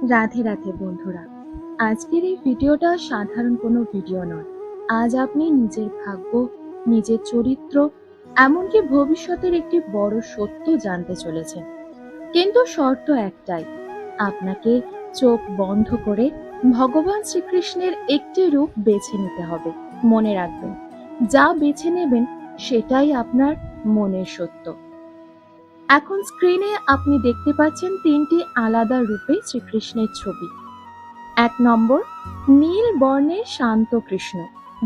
রাধে রাধে বন্ধুরা, আজকের এই ভিডিওটা সাধারণ কোনো ভিডিও নয়। আজ আপনি নিজের ভাগ্য, নিজের চরিত্র, এমনকি ভবিষ্যতের একটি বড় সত্য জানতে চলেছেন। কিন্তু শর্ত একটাই, আপনাকে চোখ বন্ধ করে ভগবান শ্রীকৃষ্ণের একটি রূপ বেছে নিতে হবে। মনে রাখবেন, যা বেছে নেবেন সেটাই আপনার মনের সত্য। এখন স্ক্রিনে আপনি দেখতে পাচ্ছেন তিনটি আলাদা রূপে শ্রীকৃষ্ণের ছবি। 1 নম্বর নীল বর্ণের শান্ত কৃষ্ণ,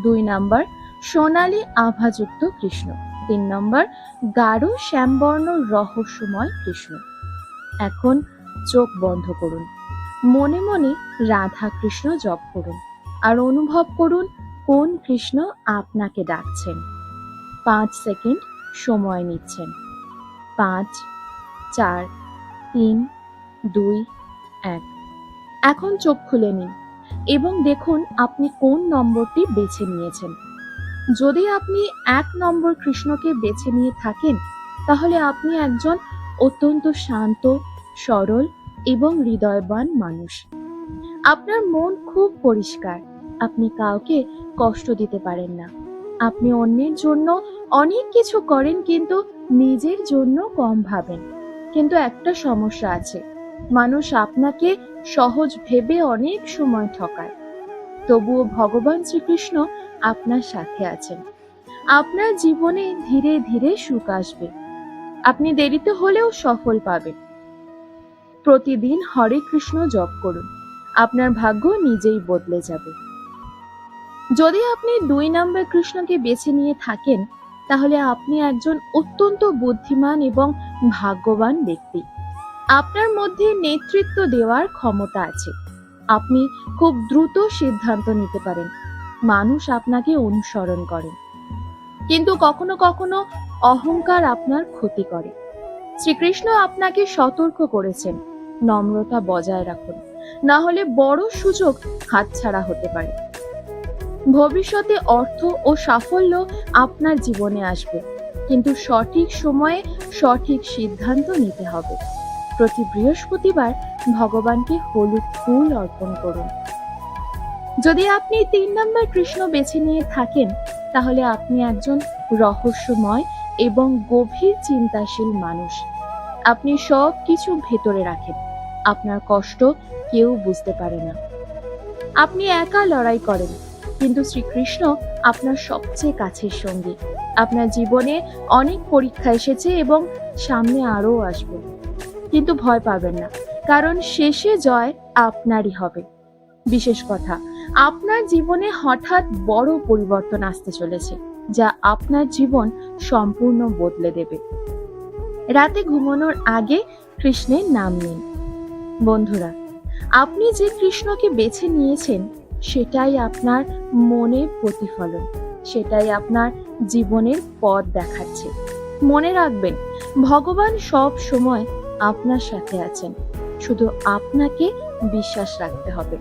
2 নম্বর সোনালী আভাযুক্ত কৃষ্ণ, 3 নম্বর গাঢ় শ্যামবর্ণ রহস্যময় কৃষ্ণ। এখন চোখ বন্ধ করুন, মনে মনে রাধা কৃষ্ণ জপ করুন আর অনুভব করুন কোন কৃষ্ণ আপনাকে ডাকছেন। 5 সেকেন্ড সময় নিচ্ছেন। 5, 4, 3, 2, 1। এখন চোখ খুলে নিন এবং দেখুন আপনি কোন নম্বরটি বেছে নিয়েছেন। যদি আপনি 1 নম্বর কৃষ্ণকে বেছে নিয়ে থাকেন, তাহলে আপনি একজন অত্যন্ত শান্ত, সরল এবং হৃদয়বান মানুষ। আপনার মন খুব পরিষ্কার, আপনি কাউকে কষ্ট দিতে পারেন না। আপনি অন্যের জন্য অনেক কিছু করেন, কিন্তু নিজের জন্য কম ভাবেন। কিন্তু একটা সমস্যা আছে, মানুষ আপনাকে সহজ ভেবে অনেক সময় ঠকায়। তবুও ভগবান শ্রীকৃষ্ণ আপনার সাথে আছেন। আপনার জীবনে ধীরে ধীরে সুখ আসবে। আপনি দেরিতে হলেও সফল পাবেন। প্রতিদিন হরে কৃষ্ণ জপ করুন, আপনার ভাগ্য নিজেই বদলে যাবে। যদি আপনি 2 নম্বর কৃষ্ণকে বেছে নিয়ে থাকেন, তাহলে আপনি একজন অত্যন্ত বুদ্ধিমান এবং ভাগ্যবান ব্যক্তি। আপনার মধ্যে নেতৃত্ব দেওয়ার ক্ষমতা আছে। আপনি খুব দ্রুত সিদ্ধান্ত নিতে পারেন। মানুষ আপনাকে অনুসরণ করেন, কিন্তু কখনো কখনো অহংকার আপনার ক্ষতি করে। শ্রীকৃষ্ণ আপনাকে সতর্ক করেছেন, নম্রতা বজায় রাখুন, না হলে বড় সুযোগ হাতছাড়া হতে পারে। ভবিষ্যতে অর্থ ও সাফল্য আপনার জীবনে আসবে, কিন্তু সঠিক সময়ে সঠিক সিদ্ধান্ত নিতে হবে। প্রতি বৃহস্পতিবার ভগবানকে হলুদ ফুল অর্পণ করুন। যদি আপনি 3 নম্বর কৃষ্ণ বেছে নিয়ে থাকেন, তাহলে আপনি একজন রহস্যময় এবং গভীর চিন্তাশীল মানুষ। আপনি সব কিছু ভেতরে রাখেন, আপনার কষ্ট কেউ বুঝতে পারে না। আপনি একা লড়াই করেন, কিন্তু শ্রীকৃষ্ণ আপনার সবচেয়ে কাছের সঙ্গী। আপনার জীবনে অনেক পরীক্ষা এসেছে এবং সামনে আরও আসবে, কিন্তু ভয় পাবেন না, কারণ শেষে জয় আপনারই হবে। বিশেষ কথা, আপনার জীবনে হঠাৎ বড় পরিবর্তন আসতে চলেছে, যা আপনার জীবন সম্পূর্ণ বদলে দেবে। রাতে ঘুমানোর আগে কৃষ্ণের নাম নিন। বন্ধুরা, আপনি যে কৃষ্ণকে বেছে নিয়েছেন সেটাই আপনার মনের প্রতিফলন, সেটাই আপনার জীবনের পথ দেখাচ্ছে। মনে রাখবেন, ভগবান সব সময় আপনার সাথে আছেন, শুধু আপনাকে বিশ্বাস রাখতে হবে।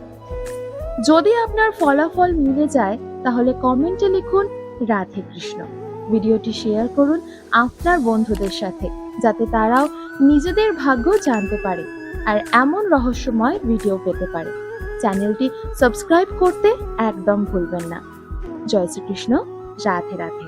যদি আপনার ফলাফল মিলে যায়, তাহলে কমেন্টে লিখুন রাধে কৃষ্ণ। ভিডিওটি শেয়ার করুন আপনার বন্ধুদের সাথে, যাতে তারাও নিজেদের ভাগ্য জানতে পারে আর এমন রহস্যময় ভিডিও পেতে পারে। চ্যানেলটি সাবস্ক্রাইব করতে একদম ভুলবেন না। জয় শ্রীকৃষ্ণ, রাধে রাধে।